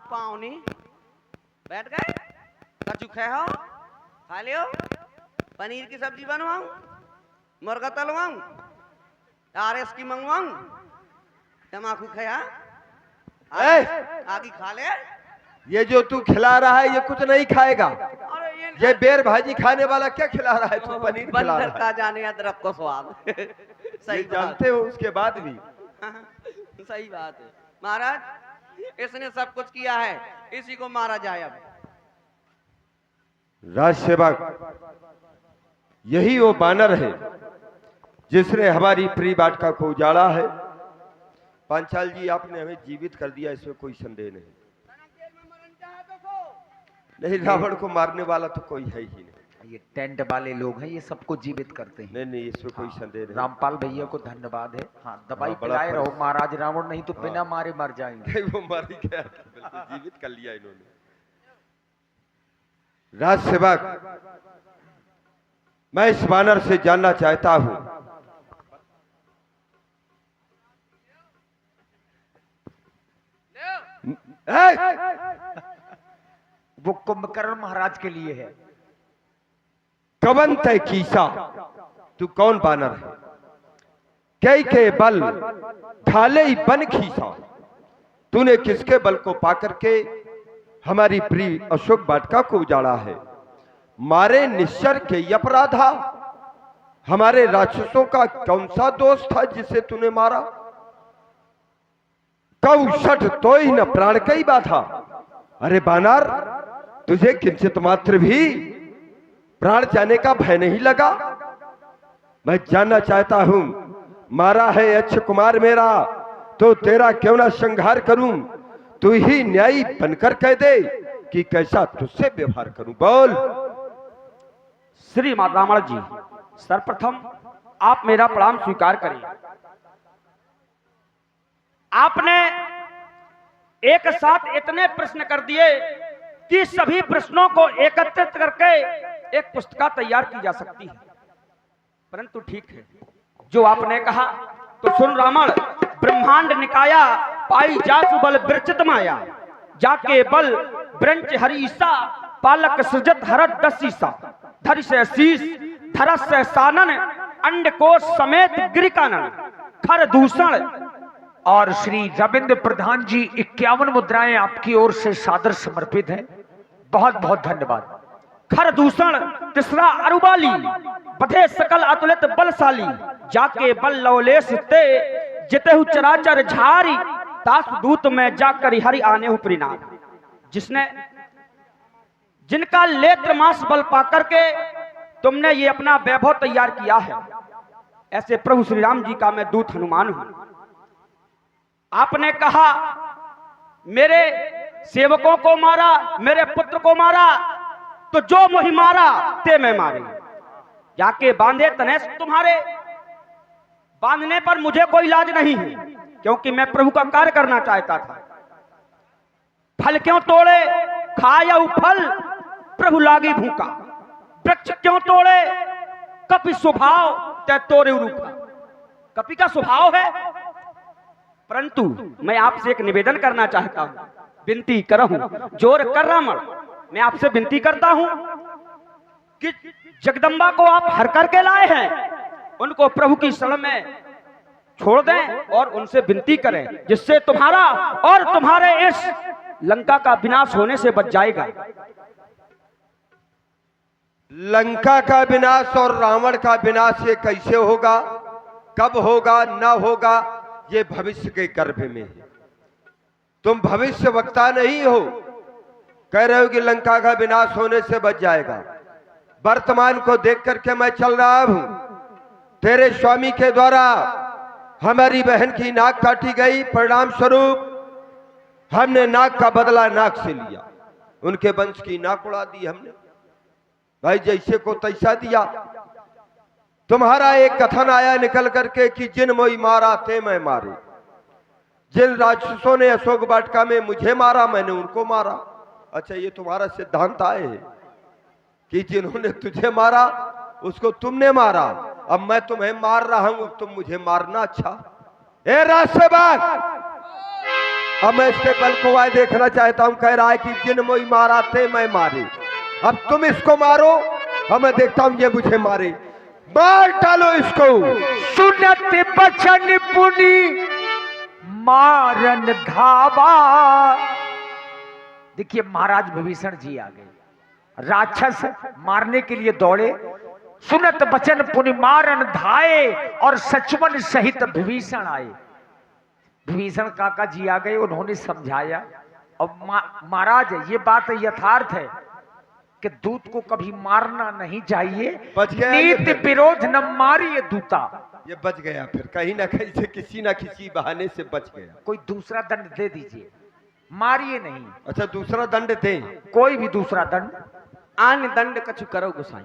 पाऊनी बैठ गए, कचू खे हो, खा लियो, पनीर की सब्जी बनवाऊं, मुर्गा तलवाऊं, RS की मंगवाऊं, तमाकू खाया, आगे खा ले। ये जो तू खिला रहा है ये कुछ नहीं खाएगा। ये बेर भाजी खाने वाला क्या खिला रहा है? तू पनीर खिला रहा है। बंदर का जाने अदरक को स्वाद। सही जानते हो उसके बाद भी। सही बात है महाराज, इसने सब कुछ किया है, इसी को मारा जाए। अब राज सेवक, यही वो बानर है जिसने हमारी प्रिय वाटिका को उजाड़ा है। पांचाल जी, आपने हमें जीवित कर दिया, इसमें कोई संदेह नहीं। नहीं, रावण को मारने वाला तो कोई है ही नहीं। ये टेंट वाले लोग हैं, ये सबको जीवित करते हैं। नहीं, इसमें कोई संदेह नहीं। रामपाल भैया को धन्यवाद है। हाँ, दवाई पिलाए रहो महाराज, रावण नहीं तो बिना मारे मर जाएंगे। वो मर ही गया था, बिल्कुल जीवित कर लिया इन्होंने। राज सेवक, मैं इस बानर से जानना चाहता हूं, वो कुंभकर्ण महाराज के लिए है। कवन तय कीसा, तू कौन बानर है? कई के बल ढाले ही बन खीसा, तूने किसके बल को पाकर के हमारी प्रिय अशोक वाटिका को उजाड़ा है? मारे निश्चर के अपराधा, हमारे राक्षसों का कौन सा दोष था जिसे तूने मारा? कौ शठ तो ही न प्राण कई बाधा। अरे बानर, तुझे किंचित मात्र भी प्राण जाने का भय नहीं लगा? मैं जानना चाहता हूं, मारा है अक्ष कुमार मेरा, तो तेरा क्यों ना संहार करूं? तू ही न्यायी बनकर कह दे कि कैसा तुझसे व्यवहार करूं। बोल। श्री रावण जी, सर्वप्रथम आप मेरा प्रणाम स्वीकार करें। आपने एक साथ इतने प्रश्न कर दिए कि सभी प्रश्नों को एकत्रित करके एक पुस्तिका तैयार की जा सकती है, परंतु ठीक है जो आपने कहा। तो सुन रावण, ब्रह्मांड निकाया पाई जासु बल विरचित माया, जाके बल ब्रंच हरीसा पालक सृजत हरत दसीसा, धर से शीश धरस से सानन अंड कोश समेत गिरिकानन खर दूषण। और श्री रविंद्र प्रधान जी 51 मुद्राएं आपकी ओर से सादर समर्पित हैं। बहुत बहुत धन्यवाद। खर दूषण तीसरा अरुबाली, बधे सकल अतुलित बलशाली, जाके बल लवलेश ते जितेहु चराचर झारी, दास दूत में जाकर हरि आने हूं परिणाम। जिसने जिनका लेत्र मास बल पाकर के तुमने ये अपना वैभव तैयार किया है, ऐसे प्रभु श्री राम जी का मैं दूत हनुमान हूं। आपने कहा मेरे सेवकों को मारा, मेरे पुत्र को मारा, तो जो मोहि मारा ते मैं मारे, जाके बांधे तने तुम्हारे। बांधने पर मुझे कोई लाज नहीं है, क्योंकि मैं प्रभु का कार्य करना चाहता था। फल क्यों तोड़े खाया फल, प्रभु लागी भूखा, वृक्ष क्यों तोड़े कपि स्वभाव ते तोड़े रूखा। कपि का स्वभाव है, परंतु मैं आपसे एक निवेदन करना चाहता हूं, विनती करहूं, जोर कर रावण, मैं आपसे विनती करता हूं कि जगदम्बा को आप हर करके लाए हैं, उनको प्रभु की शरण में छोड़ दें और उनसे विनती करें, जिससे तुम्हारा और तुम्हारे इस लंका का विनाश होने से बच जाएगा। लंका का विनाश और रावण का विनाश ये कैसे होगा, कब होगा, ना होगा, ये भविष्य के गर्भ में है। तुम भविष्य वक्ता नहीं हो, कह रहे हो कि लंका का विनाश होने से बच जाएगा। वर्तमान को देख करके मैं चल रहा हूं। तेरे स्वामी के द्वारा हमारी बहन की नाक काटी गई, परिणाम स्वरूप हमने नाक का बदला नाक से लिया, उनके वंश की नाक उड़ा दी हमने। भाई जैसे को तैसा दिया। तुम्हारा एक कथन आया निकल करके कि जिन मोई मारा ते मैं मारे। जिन राक्षसों ने अशोक वाटिका में मुझे मारा, मैंने उनको मारा। अच्छा, ये तुम्हारा सिद्धांत आए है कि जिन्होंने तुझे मारा उसको तुमने मारा, अब मैं तुम्हें मार रहा हूं, तुम मुझे मारना। अच्छा, ए राष्ट्रवाद, अब मैं इसके बल को आए देखना चाहता हूँ। कह रहा है कि जिन मोई मारा थे मैं मारे, अब तुम इसको मारो, अब मैं देखता हूँ ये मुझे मारे। मार डालो इसको। सुनत बचन पुनि मारन धावा। देखिए महाराज विभीषण जी आ गए, राक्षस मारने के लिए दौड़े। सुनत बचन पुनि मारन धाए, और सचवन सहित विभीषण आए। विभीषण काका जी आ गए, उन्होंने समझाया। और महाराज ये बात यथार्थ है कि दूत को कभी मारना नहीं चाहिए। बच गया ये नीति फिर। विरोध न मारिए दूता। ये बच गया, फिर कहीं ना कहीं से किसी ना किसी बहाने से बच गया। कोई दूसरा दंड दे दीजिए, मारिए नहीं। अच्छा दूसरा दंड दें? कोई भी दूसरा दंड। आन दंड कछु करो गोसाई।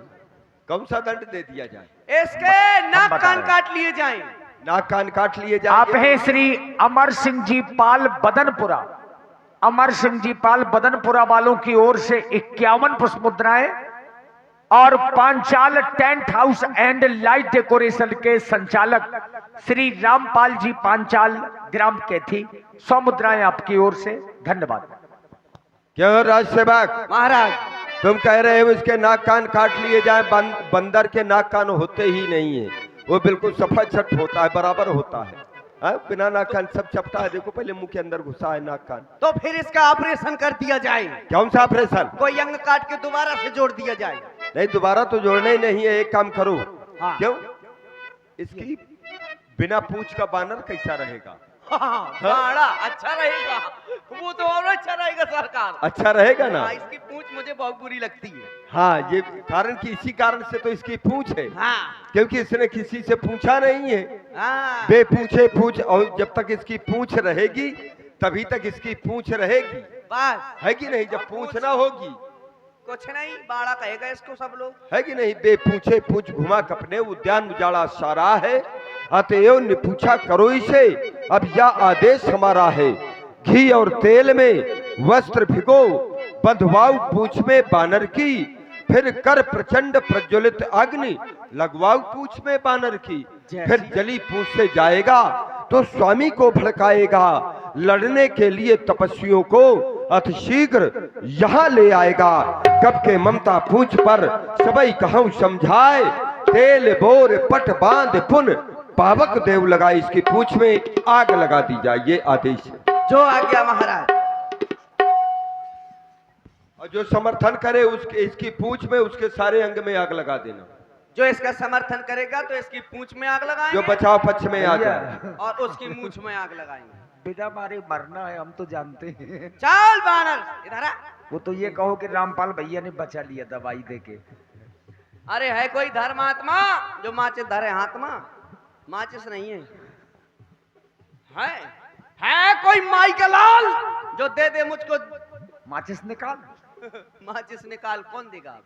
कौन सा दंड दे दिया जाए? इसके नाक बता कान रहे। काट लिए जाएं। नाक कान काट लिए जाए। आप हैं श्री अमर सिंह जी पाल बदनपुरा। अमर सिंह जी पाल बदनपुरा वालों की ओर से 51 पुष्प मुद्राएं और Panchal tent house and light decoration के संचालक श्री रामपाल जी पांचाल ग्राम कैथी 100 मुद्राएं आपकी ओर से। धन्यवाद। क्यों राज सेवक, महाराज तुम कह रहे हो इसके नाक कान काट लिए जाए? बंदर के नाक कान होते ही नहीं है, वो बिल्कुल सफा छट होता है, बराबर होता है। बिना नाक कान सब चपटा है। देखो पहले मुंह के अंदर घुसा है नाक कान। तो फिर इसका ऑपरेशन कर दिया जाए। कौन सा ऑपरेशन? कोई अंग काट के दोबारा से जोड़ दिया जाए। नहीं दोबारा तो जोड़ना ही नहीं है। एक काम करो। हाँ। क्यों? इसकी बिना पूंछ का बानर कैसा रहेगा? हाँ, बड़ा अच्छा रहेगा, वो तो और अच्छा रहेगा सरकार। अच्छा रहेगा ना? हाँ, इसकी पूंछ मुझे बहुत बुरी लगती है। हाँ, ये कारण कि इसी कारण से तो इसकी पूंछ है, हाँ क्योंकि इसने किसी से पूछा नहीं है। हाँ बेपूछे पूछ, और जब तक इसकी पूंछ रहेगी तभी तक इसकी पूंछ रहेगी, बस है कि नहीं? जब पूंछ ना होगी कुछ नहीं, बाड़ा कहेगा इसको सब लोग। है कि नहीं? बेपूछे पूछ घुमा कपने उद्यान उजाड़ा सारा है, अतएव ने पूछा करो इसे, अब यह आदेश हमारा है। घी और तेल में वस्त्र भिगो, बंधवाओ पूछ में बानर की, फिर कर प्रचंड प्रज्वलित अग्नि लगवाओ पूछ में बानर की। फिर जली पूछ से जाएगा तो स्वामी को भड़काएगा, लड़ने के लिए तपस्वियों को अति शीघ्र यहाँ ले आएगा। कब के ममता पूछ पर सबई कहूं समझाए, तेल बोर पट बांध पुन पावक देव लगाए, इसकी पूछ में आग लगा दी जाए। ये आदेश है। जो आ गया महाराज। और जो समर्थन करे उसके इसकी पूछ में उसके सारे अंग में आग लगा देना। जो इसका समर्थन करेगा तो इसकी पूंछ में आग लगाएंगे, जो बचाव पक्ष में आ जाए और उसकी मूछ में आग लगाएंगे। बिना मारे मरना है, हम तो जानते हैं। चल बानर इधर आ। वो तो ये कहो कि रामपाल भैया ने बचा लिया दवाई देके। अरे है कोई धर्मात्मा जो माचिस धरे हाथ में? माचिस नहीं है। है कोई माई का लाल जो दे दे मुझको माचिस निकाल। माचिस निकाल, कौन देगा?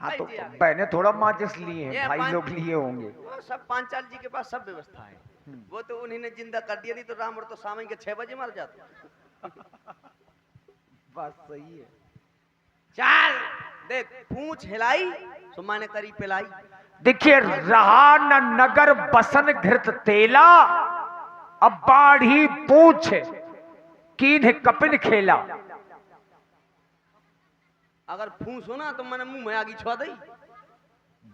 हाँ तो जी, आ गए। बहने थोड़ा माचिस लिए हैं, ये भाई पांच- लोग लिए होंगे। वो सब पांचाल जी के पास सब व्यवस्था है। वो तो उन्हीं ने जिंदा कर दिया, नहीं तो रावण तो शाम के 6 बजे मर जाता। बात सही है। चल देख, पूंछ हिलाई तो माने करी पिलाई। देखिए, रहा न नगर बसन घृत तेला, अब बाढ़ी पूछ कीन्ह कपिन खेला। अगर फूस हो ना तो मैंने मुंह में आगी छुआ दई।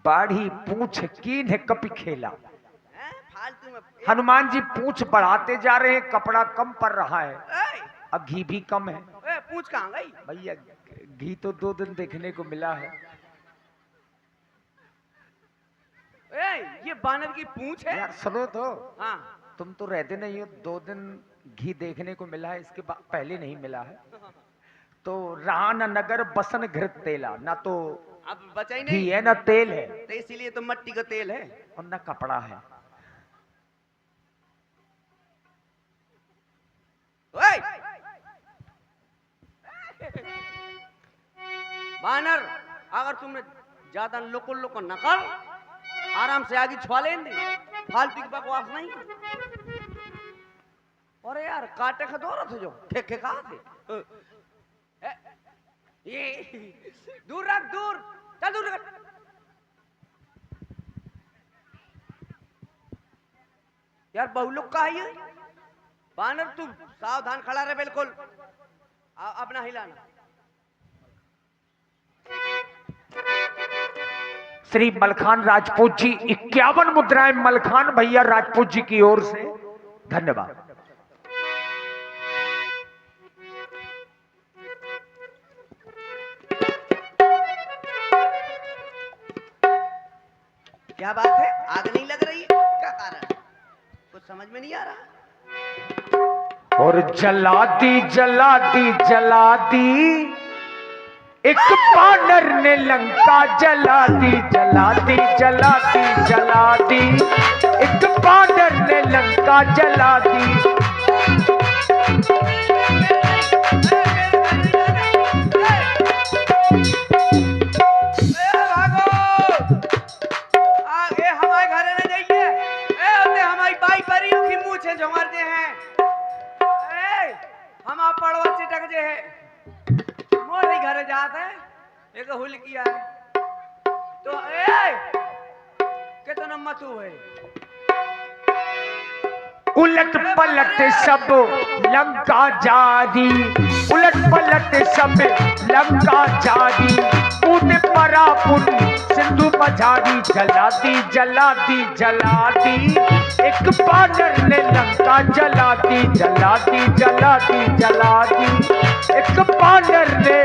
बाढ़ी पूछ कीन्ह कपि खेला। फालतू में हनुमान जी पूछ बढ़ाते जा रहे हैं, कपड़ा कम पड़ रहा है, ए, अब घी भी कम है। पूंछ कहाँ गई? भैया घी तो 2 दिन देखने को मिला है। ये बानर की पूंछ है। यार सुनो तो, हाँ तुम तो रहते नहीं हो, 2 दिन घी देखने को मिला है, इसके बाद पहले नहीं मिला है। तो रहा न नगर बसन घृत तेला, ना तो अब बचा ही घी नहीं, है ना तेल है तो इसीलिए तो मट्टी का तेल है। और ना कपड़ा है। ओए! बानर, अगर तुमने ज्यादा लोको लोको न कर, आराम से आगे छुआ लेंगे, फालतू की बकवास नहीं। अरे यार काटे का दौरा थे जो ठेके कहा थे। ये दूर रख, दूर चल, दूर रख। यार बहु लोग का है ये? बानर तू सावधान खड़ा रहे बिल्कुल, अपना हिलाना। श्री मलखान राजपूत जी 51 मुद्राएं मलखान भैया राजपूत जी की ओर से, धन्यवाद। क्या बात है, आग नहीं लग रही है, क्या कारण, कुछ समझ में नहीं आ रहा। और जला दी जला दी जला दी, एक बानर ने लंका जला दी, जला दी जला दी जला दी, एक बानर ने लंका जला दी। हम आप पड़वा चिटक जे है मोरी घर जात है एक हुल किया है तो कितना मथु है। उलट पलट सब लंका जारी, उलट पलट सब लंका जारी, कूद परा पुन सिंधु मझारी, जला दी जला दी जला दी, एक बानर ने लंका जला दी, जला दी जला दी जला दी, एक बानर ने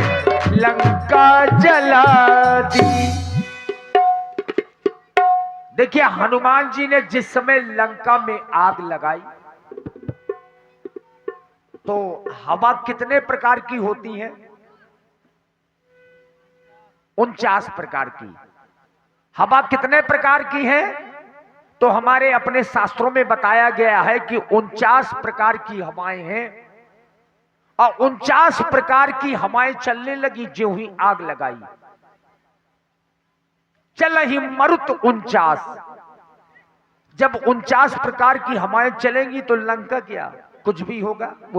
लंका जला दी। देखिए हनुमान जी ने जिस समय लंका में आग लगाई तो हवा कितने प्रकार की होती है? 49 प्रकार की। हवा कितने प्रकार की है? तो हमारे अपने शास्त्रों में बताया गया है कि 49 प्रकार की हवाएं हैं और 49 प्रकार की हवाएं चलने लगी ज्यों ही आग लगाई। चल ही मरुत 49, जब 49 प्रकार की हवाएं चलेंगी तो लंका क्या कुछ भी होगा, वो